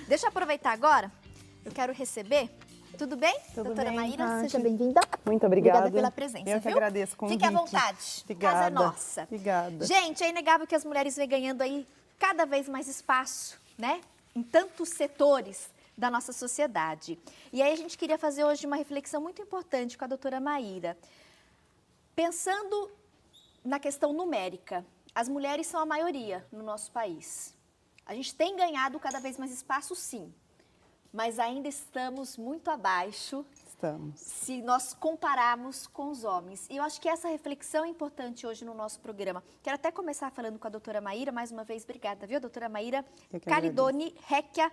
Deixa eu aproveitar agora, eu quero receber, tudo bem? Tudo Doutora bem, Maíra, seja seja bem-vinda. Muito obrigada. Obrigada pela presença, Eu que viu? agradeço o convite. Fique à vontade, Obrigada. casa é nossa. Obrigada. Gente, é inegável que as mulheres vêm ganhando aí cada vez mais espaço, né? Em tantos setores da nossa sociedade. E aí a gente queria fazer hoje uma reflexão muito importante com a doutora Maíra. Pensando na questão numérica, as mulheres são a maioria no nosso país. A gente tem ganhado cada vez mais espaço, sim, mas ainda estamos muito abaixo se nós compararmos com os homens. E eu acho que essa reflexão é importante hoje no nosso programa. Quero até começar falando com a doutora Maíra, mais uma vez, obrigada, viu, doutora Maíra? Caridone Requia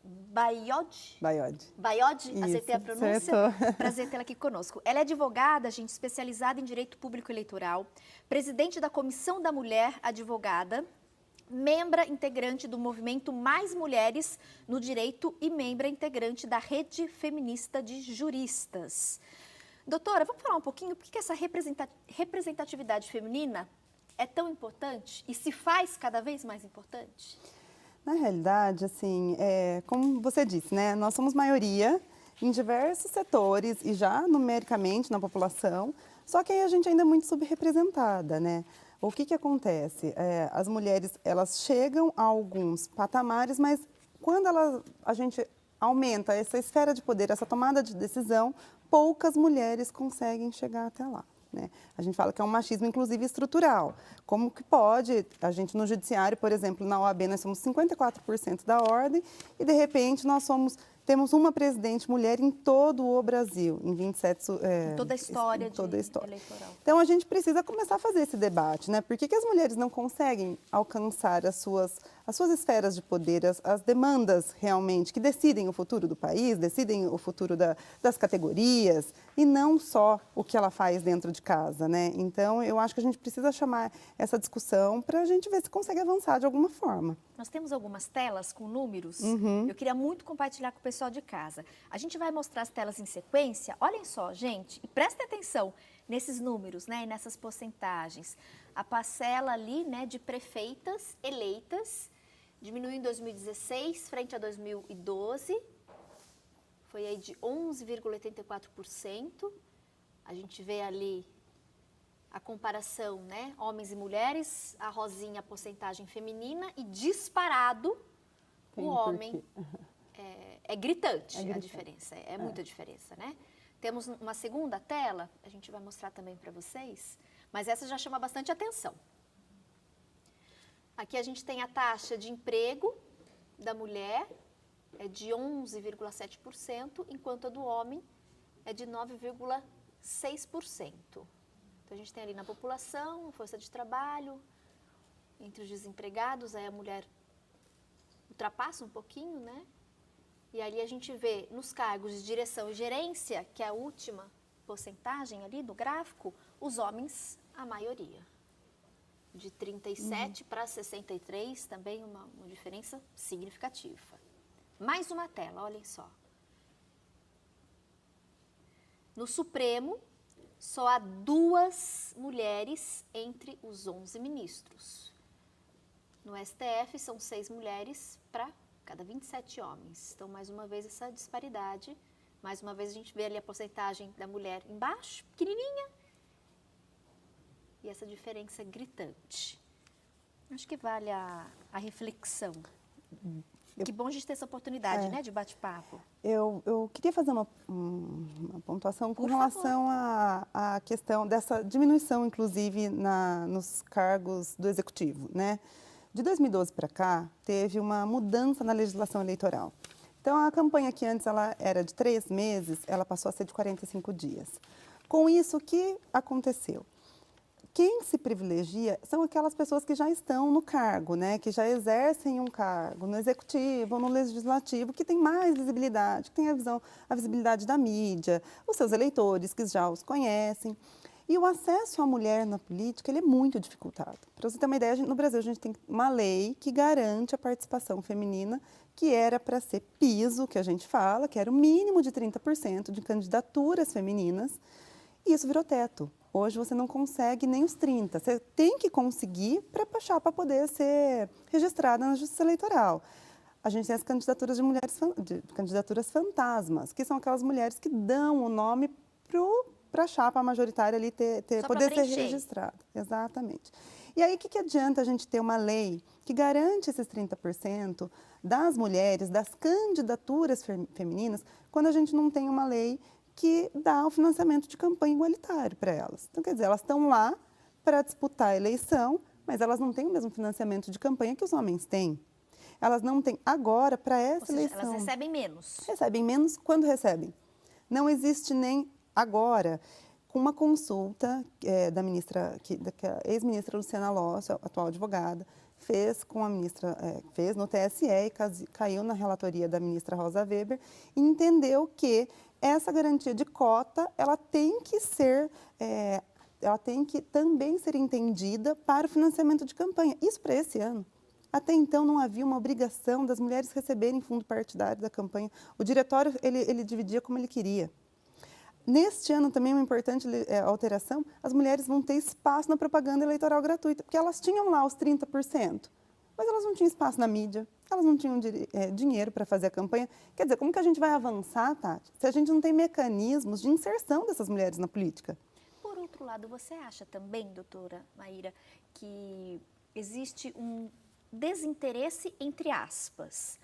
Baiode? Baiode, acertei a pronúncia? Acertou. Prazer tê-la aqui conosco. Ela é advogada, gente, especializada em Direito Público Eleitoral, presidente da Comissão da Mulher Advogada, membra integrante do movimento Mais Mulheres no Direito e membra integrante da Rede Feminista de Juristas. Doutora, vamos falar um pouquinho por que essa representatividade feminina é tão importante e se faz cada vez mais importante? Na realidade, assim, como você disse, né, nós somos maioria em diversos setores e já numericamente na população, só que aí a gente ainda é muito subrepresentada, né? O que acontece? As mulheres, elas chegam a alguns patamares, mas quando a gente aumenta essa esfera de poder, essa tomada de decisão, poucas mulheres conseguem chegar até lá. Né? A gente fala que é um machismo, inclusive, estrutural. Como que pode, a gente no judiciário, por exemplo, na OAB, nós somos 54% da ordem e, de repente, temos uma presidente mulher em todo o Brasil, em 27... em toda a história eleitoral. Então, a gente precisa começar a fazer esse debate, né? Por que as mulheres não conseguem alcançar as suas esferas de poder, as demandas realmente que decidem o futuro do país, decidem o futuro das categorias e não só o que ela faz dentro de casa, né? Então, eu acho que a gente precisa chamar essa discussão para a gente ver se consegue avançar de alguma forma. Nós temos algumas telas com números, eu queria muito compartilhar com o pessoal de casa. A gente vai mostrar as telas em sequência, olhem só, gente, e prestem atenção nesses números, né, e nessas porcentagens. A parcela ali, né, de prefeitas eleitas diminuiu em 2016 frente a 2012, foi aí de 11,84%. A gente vê ali a comparação, né, homens e mulheres, a rosinha, a porcentagem feminina e disparado o homem. É gritante a diferença, muita diferença, né? Temos uma segunda tela, a gente vai mostrar também para vocês, mas essa já chama bastante atenção. Aqui a gente tem a taxa de emprego da mulher, é de 11,7%, enquanto a do homem é de 9,6%. Então, a gente tem ali na população, força de trabalho, entre os desempregados, aí a mulher ultrapassa um pouquinho, né? E ali a gente vê nos cargos de direção e gerência, que é a última porcentagem ali do gráfico, os homens, a maioria. De 37 para 63, também uma diferença significativa. Mais uma tela, olhem só. No Supremo, só há 2 mulheres entre os 11 ministros. No STF, são 6 mulheres para cada 27 homens. Então, mais uma vez, essa disparidade. Mais uma vez, a gente vê ali a porcentagem da mulher embaixo, pequenininha. E essa diferença é gritante. Acho que vale a reflexão. Que bom a gente ter essa oportunidade, né, de bate-papo. Eu queria fazer uma pontuação com relação à questão dessa diminuição, inclusive, nos cargos do Executivo, né? De 2012 para cá, teve uma mudança na legislação eleitoral. Então, a campanha que antes ela era de 3 meses, ela passou a ser de 45 dias. Com isso, o que aconteceu? Quem se privilegia são aquelas pessoas que já estão no cargo, né? Que já exercem um cargo no executivo ou no legislativo, que tem mais visibilidade, que tem a visibilidade da mídia, os seus eleitores que já os conhecem. E o acesso à mulher na política ele é muito dificultado. Para você ter uma ideia, no Brasil a gente tem uma lei que garante a participação feminina, que era para ser piso, que a gente fala, que era o mínimo de 30% de candidaturas femininas, e isso virou teto. Hoje você não consegue nem os 30%. Você tem que conseguir para puxar para poder ser registrada na Justiça Eleitoral. A gente tem as candidaturas de mulheres, candidaturas fantasmas, que são aquelas mulheres que dão o nome para a chapa majoritária ali poder ser registrada. Exatamente. E aí, o que adianta a gente ter uma lei que garante esses 30% das mulheres, das candidaturas femininas, quando a gente não tem uma lei que dá o financiamento de campanha igualitário para elas? Então, quer dizer, elas estão lá para disputar a eleição, mas elas não têm o mesmo financiamento de campanha que os homens têm. Elas não têm agora para essa eleição. Elas recebem menos. Recebem menos quando recebem. Não existe nem agora, com uma consulta da ex-ministra Luciana Lossi, atual advogada, fez com a ministra, fez no TSE e caiu na relatoria da ministra Rosa Weber, e entendeu que essa garantia de cota, ela tem que ser, ela tem que também ser entendida para o financiamento de campanha. Isso para esse ano. Até então não havia uma obrigação das mulheres receberem fundo partidário da campanha. O diretório, ele dividia como ele queria. Neste ano também uma importante alteração, as mulheres vão ter espaço na propaganda eleitoral gratuita, porque elas tinham lá os 30%, mas elas não tinham espaço na mídia, elas não tinham dinheiro para fazer a campanha. Quer dizer, como que a gente vai avançar, Tati, se a gente não tem mecanismos de inserção dessas mulheres na política? Por outro lado, você acha também, doutora Maíra, que existe um desinteresse, entre aspas,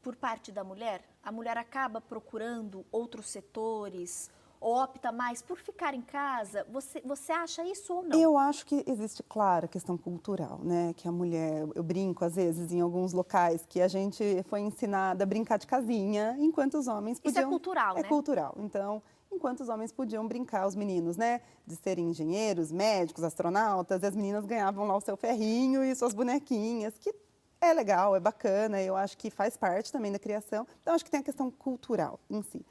por parte da mulher? A mulher acaba procurando outros setores, ou opta mais por ficar em casa? Você acha isso ou não? Eu acho que existe, claro, a questão cultural, né? Que a mulher, eu brinco às vezes em alguns locais, que a gente foi ensinada a brincar de casinha, enquanto os homens podiam... Isso é cultural, né? É cultural. Então, enquanto os homens podiam brincar, os meninos, né? De serem engenheiros, médicos, astronautas, e as meninas ganhavam lá o seu ferrinho e suas bonequinhas, que é legal, é bacana, eu acho que faz parte também da criação. Então, acho que tem a questão cultural em si.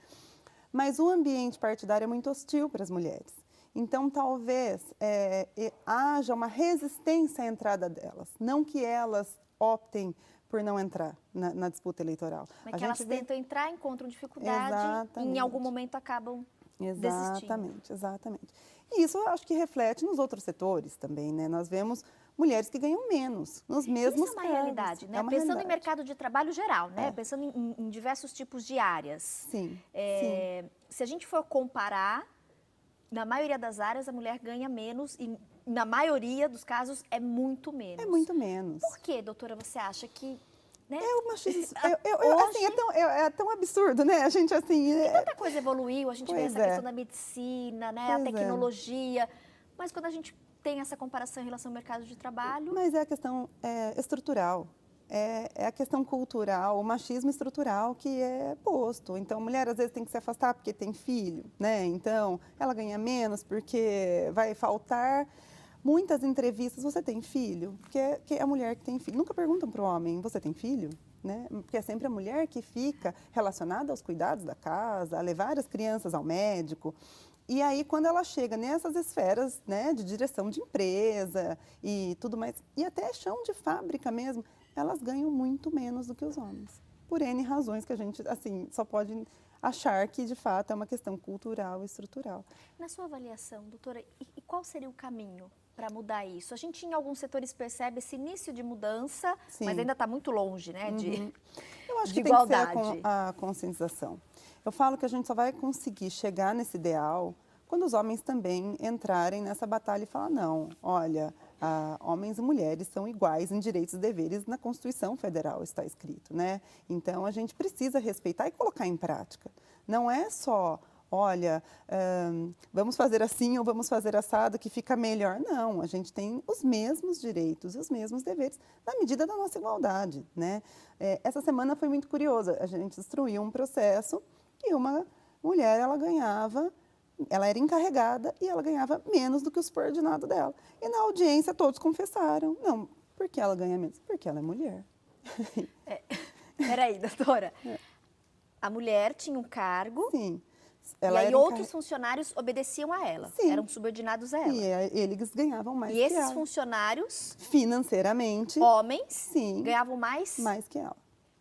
Mas o ambiente partidário é muito hostil para as mulheres. Então, talvez haja uma resistência à entrada delas. Não que elas optem por não entrar na disputa eleitoral. Mas que elas tentam entrar, encontram dificuldade e em algum momento acabam desistindo. Exatamente. E isso eu acho que reflete nos outros setores também, né? Nós vemos mulheres que ganham menos, nos mesmos cargos. Isso é uma realidade, né? Pensando em mercado de trabalho geral, né? Pensando em diversos tipos de áreas. Sim, Se a gente for comparar, na maioria das áreas a mulher ganha menos e na maioria dos casos é muito menos. É muito menos. Por que, doutora, você acha que... Né? É o machismo. Assim, é tão absurdo, né? A gente assim... E tanta coisa evoluiu, a gente vê essa questão da medicina, né? A tecnologia, mas quando a gente tem essa comparação em relação ao mercado de trabalho... Mas é a questão estrutural, é a questão cultural, o machismo estrutural que é posto. Então, a mulher às vezes tem que se afastar porque tem filho, né? Então, ela ganha menos porque vai faltar... Muitas entrevistas, você tem filho? Porque é a mulher que tem filho. Nunca perguntam para o homem, você tem filho? Né? Porque é sempre a mulher que fica relacionada aos cuidados da casa, a levar as crianças ao médico. E aí, quando ela chega nessas esferas, né, de direção de empresa e tudo mais, e até chão de fábrica mesmo, elas ganham muito menos do que os homens. Por N razões que a gente, assim, só pode achar que, de fato, é uma questão cultural e estrutural. Na sua avaliação, doutora, e qual seria o caminho para mudar isso? A gente, em alguns setores, percebe esse início de mudança, Sim. Mas ainda está muito longe, né, Eu acho de que igualdade. Tem que ser a conscientização. Eu falo que a gente só vai conseguir chegar nesse ideal quando os homens também entrarem nessa batalha e falar, não, olha, homens e mulheres são iguais em direitos e deveres, na Constituição Federal está escrito, né? Então, a gente precisa respeitar e colocar em prática. Não é só... olha, vamos fazer assim ou vamos fazer assado que fica melhor. Não, a gente tem os mesmos direitos e os mesmos deveres na medida da nossa igualdade, né? Essa semana foi muito curiosa, a gente instruiu um processo e uma mulher, ela era encarregada e ela ganhava menos do que o subordinado dela. E na audiência todos confessaram, não, por que ela ganha menos? Porque ela é mulher. Peraí, doutora, a mulher tinha um cargo... Sim. E aí outros funcionários obedeciam a ela, Sim. Eram subordinados a ela. E eles ganhavam mais que ela. E esses funcionários... financeiramente... homens, sim, ganhavam mais que ela.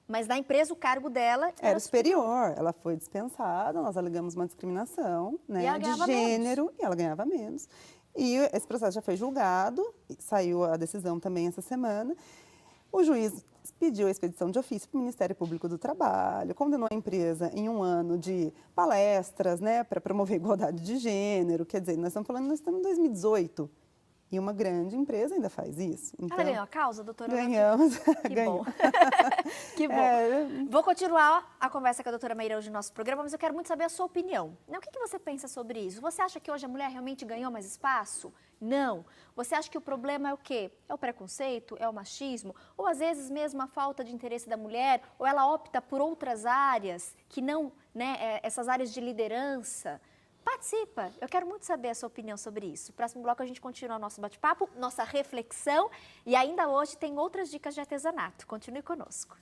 Mas na empresa o cargo dela era superior. Ela foi dispensada, nós alegamos uma discriminação, né, de gênero, e ela ganhava menos. E esse processo já foi julgado, saiu a decisão também essa semana. O juiz pediu a expedição de ofício para o Ministério Público do Trabalho, condenou a empresa em 1 ano de palestras, né, para promover igualdade de gênero. Quer dizer, nós estamos em 2018 e uma grande empresa ainda faz isso. Então, ela ganhou a causa, doutora? Ganhamos. Que bom. Que bom. Vou continuar a conversa com a doutora Maíra hoje no nosso programa, mas eu quero muito saber a sua opinião. O que você pensa sobre isso? Você acha que hoje a mulher realmente ganhou mais espaço? Não. Você acha que o problema é o quê? É o preconceito? É o machismo? Ou às vezes mesmo a falta de interesse da mulher? Ou ela opta por outras áreas que não, né, essas áreas de liderança? Participa, eu quero muito saber a sua opinião sobre isso. No próximo bloco a gente continua o nosso bate-papo, nossa reflexão e ainda hoje tem outras dicas de artesanato. Continue conosco.